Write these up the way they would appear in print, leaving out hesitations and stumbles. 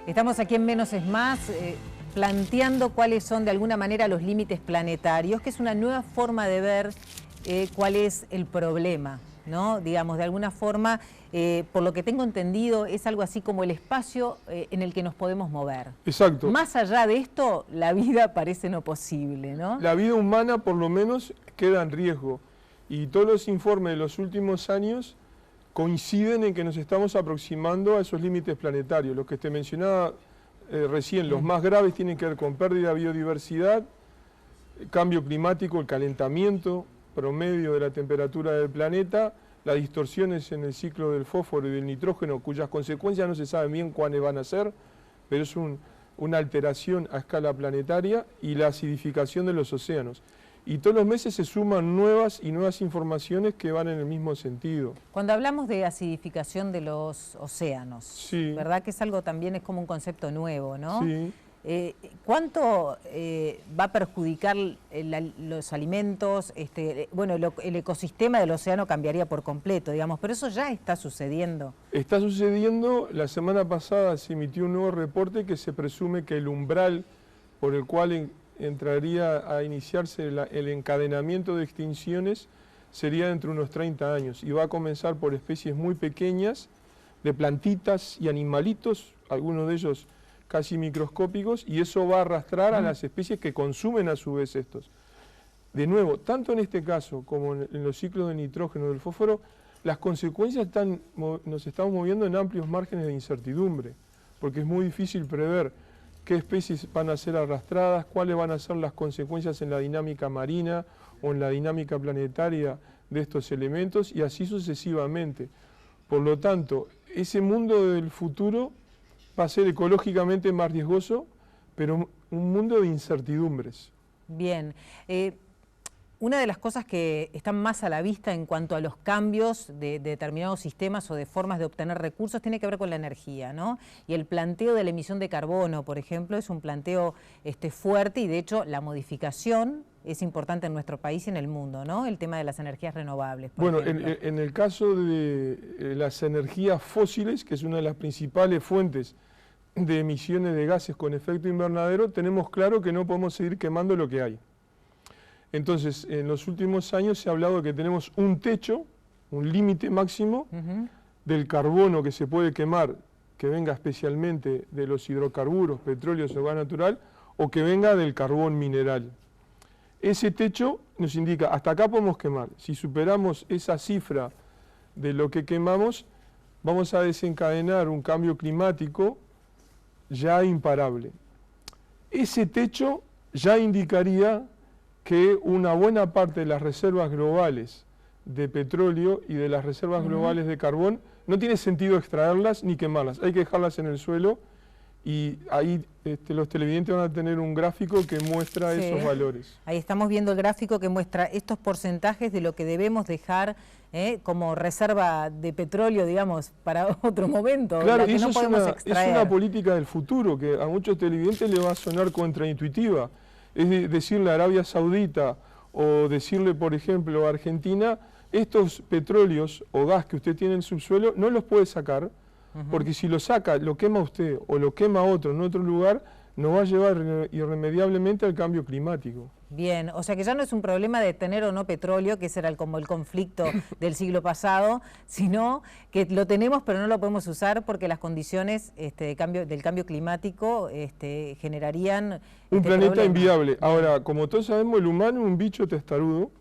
Estamos aquí en Menos es Más, planteando cuáles son de alguna manera los límites planetarios, que es una nueva forma de ver cuál es el problema, ¿no? Digamos, de alguna forma, por lo que tengo entendido, es algo así como el espacio en el que nos podemos mover. Exacto. Más allá de esto, la vida parece no posible, ¿no? La vida humana, por lo menos, queda en riesgo. Y todos los informes de los últimos años coinciden en que nos estamos aproximando a esos límites planetarios. Los que te mencionaba recién, los más graves tienen que ver con pérdida de biodiversidad, cambio climático, el calentamiento promedio de la temperatura del planeta, las distorsiones en el ciclo del fósforo y del nitrógeno, cuyas consecuencias no se saben bien cuáles van a ser, pero es una alteración a escala planetaria, y la acidificación de los océanos. Y todos los meses se suman nuevas informaciones que van en el mismo sentido. Cuando hablamos de acidificación de los océanos, sí, ¿verdad? Que es algo también, es como un concepto nuevo, ¿no? Sí. ¿Cuánto va a perjudicar los alimentos? Bueno, el ecosistema del océano cambiaría por completo, digamos, pero eso ya está sucediendo. Está sucediendo. La semana pasada se emitió un nuevo reporte que se presume que el umbral por el cual entraría a iniciarse el encadenamiento de extinciones sería dentro de unos 30 años, y va a comenzar por especies muy pequeñas, de plantitas y animalitos, algunos de ellos casi microscópicos, y eso va a arrastrar a las especies que consumen a su vez estos. De nuevo, tanto en este caso como en los ciclos de nitrógeno del fósforo, las consecuencias nos estamos moviendo en amplios márgenes de incertidumbre, porque es muy difícil prever qué especies van a ser arrastradas, cuáles van a ser las consecuencias en la dinámica marina o en la dinámica planetaria de estos elementos, y así sucesivamente. Por lo tanto, ese mundo del futuro va a ser ecológicamente más riesgoso, pero un mundo de incertidumbres. Bien. Una de las cosas que están más a la vista en cuanto a los cambios de determinados sistemas o de formas de obtener recursos tiene que ver con la energía, ¿no? Y el planteo de la emisión de carbono, por ejemplo, es un planteo fuerte, y de hecho la modificación es importante en nuestro país y en el mundo, ¿no? El tema de las energías renovables, Bueno, ejemplo. En el caso de las energías fósiles, que es una de las principales fuentes de emisiones de gases con efecto invernadero, tenemos claro que no podemos seguir quemando lo que hay. Entonces, en los últimos años se ha hablado que tenemos un techo, un límite máximo del carbono que se puede quemar, que venga especialmente de los hidrocarburos, petróleos o gas natural, o que venga del carbón mineral. Ese techo nos indica, hasta acá podemos quemar. Si superamos esa cifra de lo que quemamos, vamos a desencadenar un cambio climático ya imparable. Ese techo ya indicaría que una buena parte de las reservas globales de petróleo y de las reservas globales de carbón no tiene sentido extraerlas ni quemarlas, hay que dejarlas en el suelo, y ahí los televidentes van a tener un gráfico que muestra esos valores. Ahí estamos viendo el gráfico que muestra estos porcentajes de lo que debemos dejar como reserva de petróleo, digamos, para otro momento. Claro, que eso no podemos extraer. Es una política del futuro que a muchos televidentes les va a sonar contraintuitiva. Es decirle a Arabia Saudita o decirle, por ejemplo, a Argentina, estos petróleos o gas que usted tiene en el subsuelo no los puede sacar, porque si lo saca, lo quema usted o lo quema otro en otro lugar, nos va a llevar irremediablemente al cambio climático. Bien, o sea que ya no es un problema de tener o no petróleo, que ese era como el conflicto del siglo pasado, sino que lo tenemos pero no lo podemos usar porque las condiciones del cambio climático generarían un planeta problema. Inviable. Ahora, como todos sabemos, el humano es un bicho testarudo,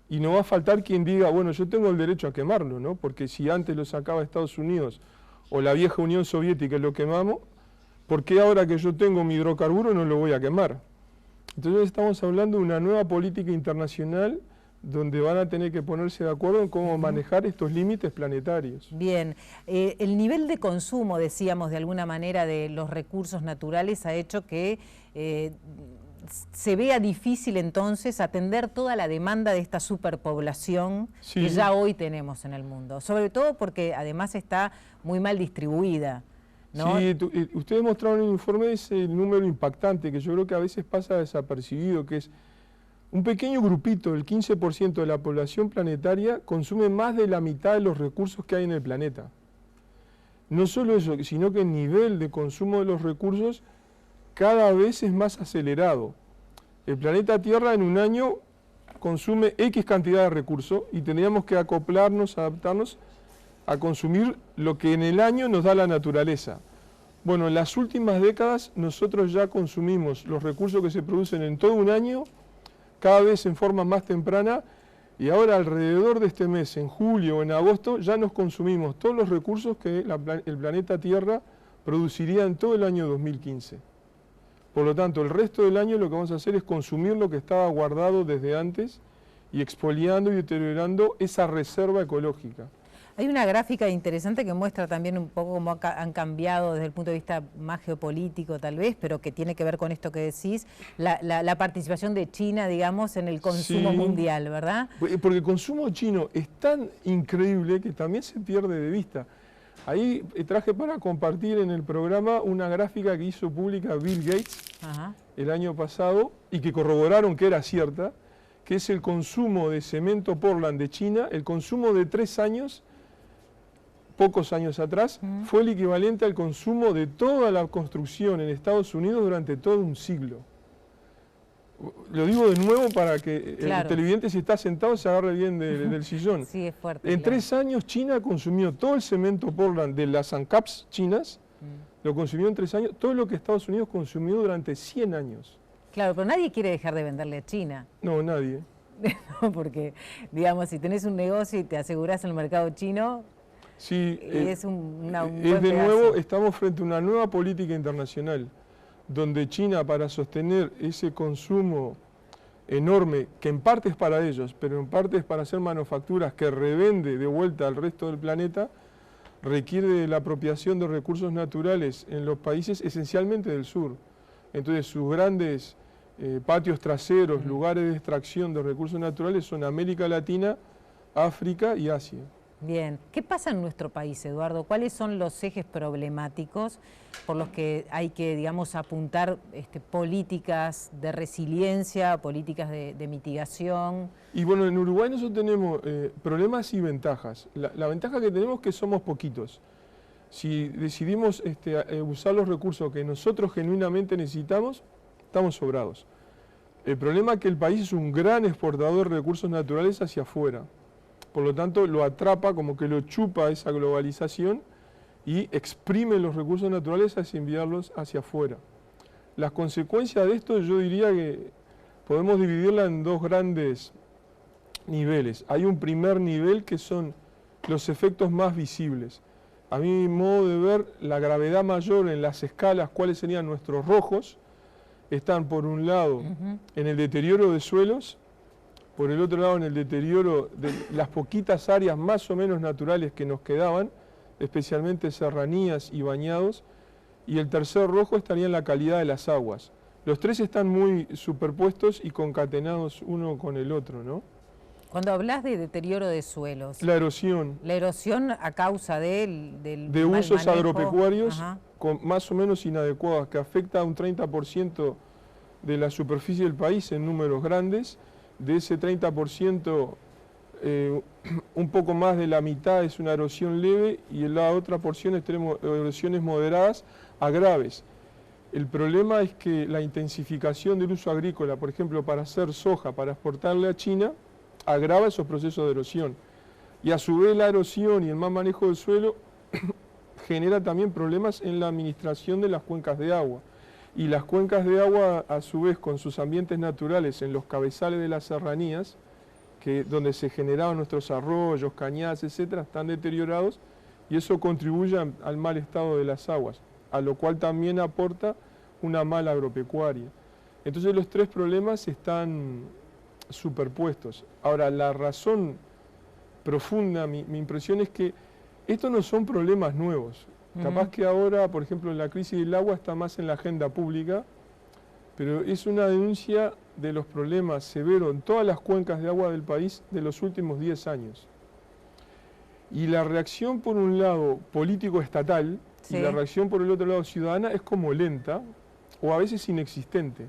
y no va a faltar quien diga, bueno, yo tengo el derecho a quemarlo, ¿no? Porque si antes lo sacaba Estados Unidos o la vieja Unión Soviética y lo quemamos, ¿por qué ahora que yo tengo mi hidrocarburo no lo voy a quemar? Entonces estamos hablando de una nueva política internacional donde van a tener que ponerse de acuerdo en cómo manejar estos límites planetarios. Bien, el nivel de consumo, decíamos de alguna manera, de los recursos naturales ha hecho que se vea difícil entonces atender toda la demanda de esta superpoblación que ya hoy tenemos en el mundo, sobre todo porque además está muy mal distribuida, ¿no? Sí, ustedes mostraron en el informe ese número impactante que yo creo que a veces pasa desapercibido, que es un pequeño grupito, el 15% de la población planetaria, consume más de la mitad de los recursos que hay en el planeta. No solo eso, sino que el nivel de consumo de los recursos cada vez es más acelerado. El planeta Tierra en un año consume X cantidad de recursos y tendríamos que acoplarnos, adaptarnos a consumir lo que en el año nos da la naturaleza. Bueno, en las últimas décadas nosotros ya consumimos los recursos que se producen en todo un año, cada vez en forma más temprana, y ahora alrededor de este mes, en julio o en agosto, ya nos consumimos todos los recursos que el planeta Tierra produciría en todo el año 2015. Por lo tanto, el resto del año lo que vamos a hacer es consumir lo que estaba guardado desde antes y expoliando y deteriorando esa reserva ecológica. Hay una gráfica interesante que muestra también un poco cómo han cambiado desde el punto de vista más geopolítico tal vez, pero que tiene que ver con esto que decís, la participación de China, digamos, en el consumo mundial, ¿verdad? Porque el consumo chino es tan increíble que también se pierde de vista. Ahí traje para compartir en el programa una gráfica que hizo pública Bill Gates el año pasado y que corroboraron que era cierta, que es el consumo de cemento Portland de China, el consumo de 3 años, pocos años atrás, fue el equivalente al consumo de toda la construcción en Estados Unidos durante todo un siglo. Lo digo de nuevo para que el televidente, si está sentado, se agarre bien del sillón. Sí, es fuerte. En 3 años China consumió todo el cemento Portland de las ANCAPs chinas, lo consumió en 3 años, todo lo que Estados Unidos consumió durante 100 años. Claro, pero nadie quiere dejar de venderle a China. No, nadie. No, porque, digamos, si tenés un negocio y te asegurás en el mercado chino, sí, es un de nuevo, estamos frente a una nueva política internacional, donde China, para sostener ese consumo enorme, que en parte es para ellos, pero en parte es para hacer manufacturas que revende de vuelta al resto del planeta, requiere de la apropiación de recursos naturales en los países esencialmente del sur. Entonces sus grandes patios traseros, lugares de extracción de recursos naturales son América Latina, África y Asia. Bien, ¿qué pasa en nuestro país, Eduardo? ¿Cuáles son los ejes problemáticos por los que hay que, digamos, apuntar políticas de resiliencia, políticas de mitigación? Y bueno, en Uruguay nosotros tenemos problemas y ventajas. La ventaja que tenemos es que somos poquitos. Si decidimos usar los recursos que nosotros genuinamente necesitamos, estamos sobrados. El problema es que el país es un gran exportador de recursos naturales hacia afuera. Por lo tanto, lo atrapa, como que lo chupa esa globalización y exprime los recursos naturales hacia enviarlos hacia afuera. Las consecuencias de esto yo diría que podemos dividirla en 2 grandes niveles. Hay un primer nivel que son los efectos más visibles. A mi modo de ver, la gravedad mayor en las escalas, cuáles serían nuestros rojos, están por un lado en el deterioro de suelos, por el otro lado en el deterioro de las poquitas áreas más o menos naturales que nos quedaban, especialmente serranías y bañados, y el tercer rojo estaría en la calidad de las aguas. Los 3 están muy superpuestos y concatenados uno con el otro, ¿no? Cuando hablas de deterioro de suelos... La erosión. La erosión a causa de usos agropecuarios más o menos inadecuados, que afecta a un 30% de la superficie del país en números grandes. De ese 30%, un poco más de la mitad es una erosión leve y en la otra porción tenemos erosiones moderadas a graves. El problema es que la intensificación del uso agrícola, por ejemplo, para hacer soja, para exportarle a China, agrava esos procesos de erosión. Y a su vez la erosión y el mal manejo del suelo genera también problemas en la administración de las cuencas de agua. Y las cuencas de agua, a su vez, con sus ambientes naturales en los cabezales de las serranías, donde se generaban nuestros arroyos, cañadas, etcétera, están deteriorados y eso contribuye al mal estado de las aguas, a lo cual también aporta una mala agropecuaria. Entonces los 3 problemas están superpuestos. Ahora, la razón profunda, mi impresión es que estos no son problemas nuevos. Capaz que ahora, por ejemplo, la crisis del agua está más en la agenda pública, pero es una denuncia de los problemas severos en todas las cuencas de agua del país de los últimos 10 años. Y la reacción, por un lado, político-estatal, y la reacción, por el otro lado, ciudadana, es como lenta, o a veces inexistente.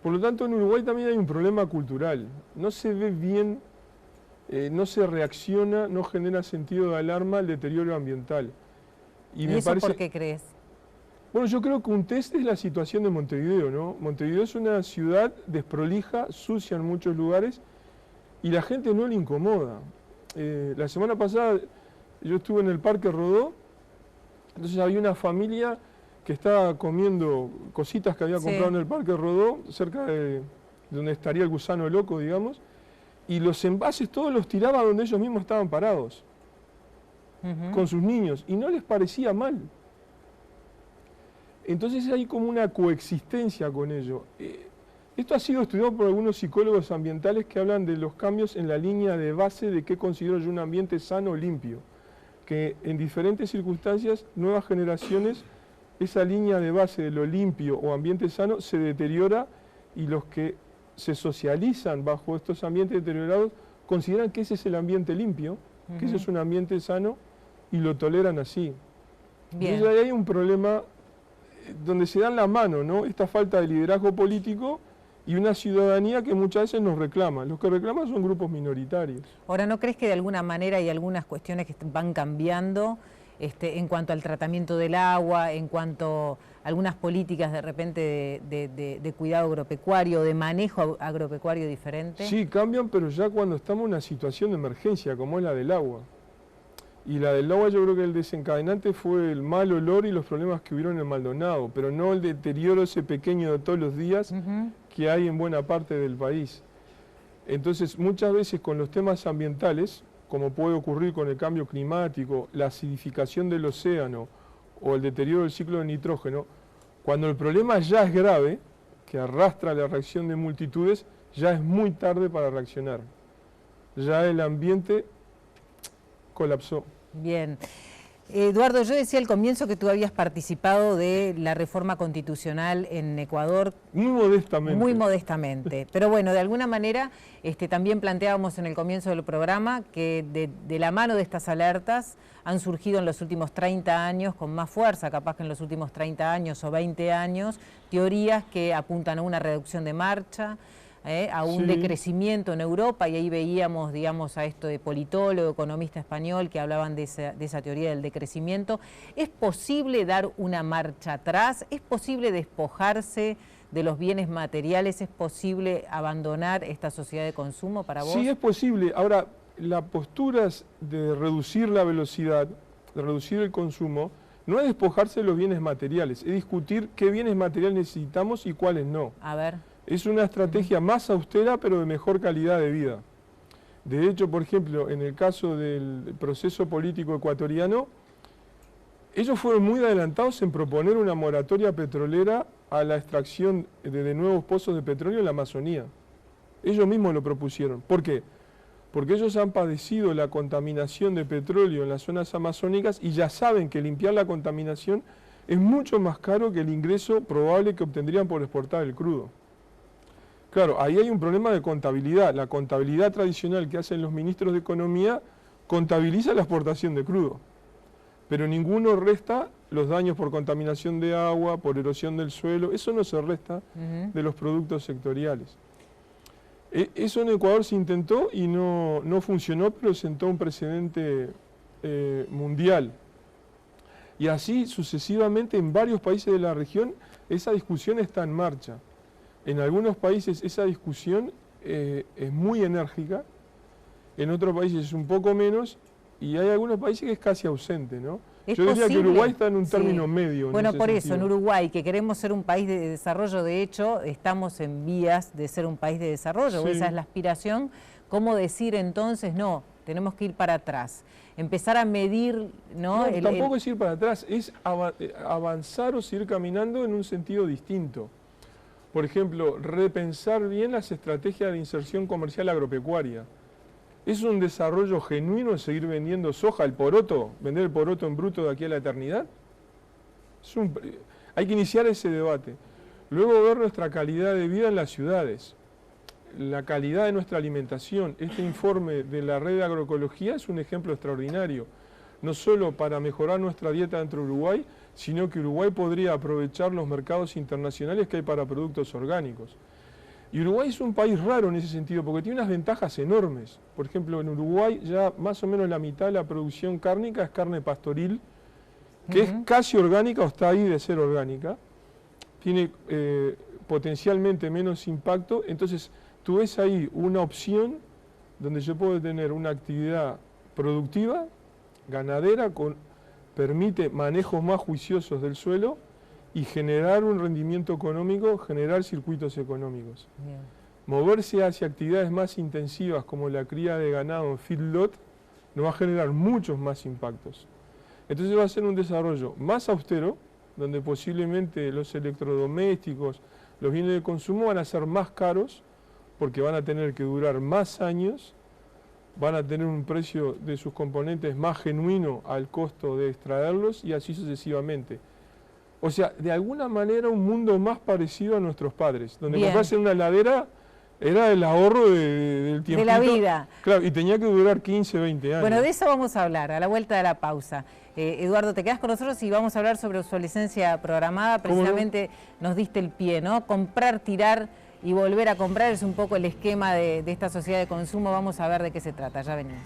Por lo tanto, en Uruguay también hay un problema cultural. No se ve bien, no se reacciona, no genera sentido de alarma al deterioro ambiental. ¿Y eso por qué crees? Bueno, yo creo que un test es la situación de Montevideo, ¿no? Montevideo es una ciudad desprolija, sucia en muchos lugares, y la gente no le incomoda. La semana pasada yo estuve en el Parque Rodó, entonces había una familia que estaba comiendo cositas que había comprado en el Parque Rodó, cerca de donde estaría el gusano loco, digamos, y los envases todos los tiraba donde ellos mismos estaban parados, con sus niños, y no les parecía mal. Entonces hay como una coexistencia con ello. Esto ha sido estudiado por algunos psicólogos ambientales que hablan de los cambios en la línea de base de qué considero yo un ambiente sano o limpio, que en diferentes circunstancias, nuevas generaciones, esa línea de base de lo limpio o ambiente sano se deteriora, y los que se socializan bajo estos ambientes deteriorados consideran que ese es el ambiente limpio, que ese es un ambiente sano, y lo toleran así. Bien. Entonces ahí hay un problema donde se dan la mano, ¿no? Esta falta de liderazgo político y una ciudadanía que muchas veces nos reclama. Los que reclaman son grupos minoritarios. Ahora, ¿no crees que de alguna manera hay algunas cuestiones que van cambiando en cuanto al tratamiento del agua, en cuanto a algunas políticas de repente de cuidado agropecuario, de manejo agropecuario diferente? Sí, cambian, pero ya cuando estamos en una situación de emergencia, como es la del agua. Y la del agua, yo creo que el desencadenante fue el mal olor y los problemas que hubieron en Maldonado, pero no el deterioro ese pequeño de todos los días que hay en buena parte del país. Entonces, muchas veces con los temas ambientales, como puede ocurrir con el cambio climático, la acidificación del océano o el deterioro del ciclo de nitrógeno, cuando el problema ya es grave, que arrastra la reacción de multitudes, ya es muy tarde para reaccionar. Ya el ambiente colapsó. Bien. Eduardo, yo decía al comienzo que tú habías participado de la reforma constitucional en Ecuador. Muy modestamente. Muy modestamente. Pero bueno, de alguna manera también planteábamos en el comienzo del programa que de la mano de estas alertas han surgido en los últimos 30 años, con más fuerza capaz que en los últimos 30 años o 20 años, teorías que apuntan a una reducción de marcha, a un decrecimiento en Europa, y ahí veíamos, digamos, a esto de politólogo, economista español, que hablaban de esa teoría del decrecimiento. ¿Es posible dar una marcha atrás? ¿Es posible despojarse de los bienes materiales? ¿Es posible abandonar esta sociedad de consumo para vos? Sí, es posible. Ahora, las posturas de reducir la velocidad, de reducir el consumo, no es despojarse de los bienes materiales, es discutir qué bienes materiales necesitamos y cuáles no. A ver. Es una estrategia más austera, pero de mejor calidad de vida. De hecho, por ejemplo, en el caso del proceso político ecuatoriano, ellos fueron muy adelantados en proponer una moratoria petrolera a la extracción de nuevos pozos de petróleo en la Amazonía. Ellos mismos lo propusieron. ¿Por qué? Porque ellos han padecido la contaminación de petróleo en las zonas amazónicas y ya saben que limpiar la contaminación es mucho más caro que el ingreso probable que obtendrían por exportar el crudo. Claro, ahí hay un problema de contabilidad. La contabilidad tradicional que hacen los ministros de Economía contabiliza la exportación de crudo, pero ninguno resta los daños por contaminación de agua, por erosión del suelo. Eso no se resta de los productos sectoriales. Eso en Ecuador se intentó y no funcionó, pero sentó un precedente mundial. Y así sucesivamente en varios países de la región esa discusión está en marcha. En algunos países esa discusión es muy enérgica, en otros países es un poco menos, y hay algunos países que es casi ausente, ¿no? Yo diría que Uruguay está en un término medio. Bueno, por eso, en Uruguay, que queremos ser un país de desarrollo, de hecho, estamos en vías de ser un país de desarrollo, esa es la aspiración. ¿Cómo decir entonces, no, tenemos que ir para atrás? Empezar a medir, ¿no? Tampoco es ir para atrás, es avanzar o seguir caminando en un sentido distinto. Por ejemplo, repensar bien las estrategias de inserción comercial agropecuaria. ¿Es un desarrollo genuino seguir vendiendo soja, el poroto, vender el poroto en bruto de aquí a la eternidad? Hay que iniciar ese debate. Luego ver nuestra calidad de vida en las ciudades, la calidad de nuestra alimentación. Este informe de la red de agroecología es un ejemplo extraordinario, no solo para mejorar nuestra dieta dentro de Uruguay, sino que Uruguay podría aprovechar los mercados internacionales que hay para productos orgánicos. Y Uruguay es un país raro en ese sentido, porque tiene unas ventajas enormes. Por ejemplo, en Uruguay ya más o menos la mitad de la producción cárnica es carne pastoril, que es casi orgánica o está ahí de ser orgánica, tiene potencialmente menos impacto, entonces tú ves ahí una opción donde yo puedo tener una actividad productiva, ganadera, permite manejos más juiciosos del suelo y generar un rendimiento económico, generar circuitos económicos. Bien. Moverse hacia actividades más intensivas como la cría de ganado en feedlot nos va a generar muchos más impactos. Entonces va a ser un desarrollo más austero, donde posiblemente los electrodomésticos, los bienes de consumo van a ser más caros porque van a tener que durar más años, van a tener un precio de sus componentes más genuino al costo de extraerlos y así sucesivamente. O sea, de alguna manera un mundo más parecido a nuestros padres, donde comprarse una heladera era el ahorro del tiempo. De la vida. Claro, y tenía que durar 15, 20 años. Bueno, de eso vamos a hablar a la vuelta de la pausa. Eduardo, te quedas con nosotros y vamos a hablar sobre obsolescencia programada. Precisamente nos diste el pie, ¿no? Comprar, tirar y volver a comprar es un poco el esquema de esta sociedad de consumo. Vamos a ver de qué se trata, ya venimos.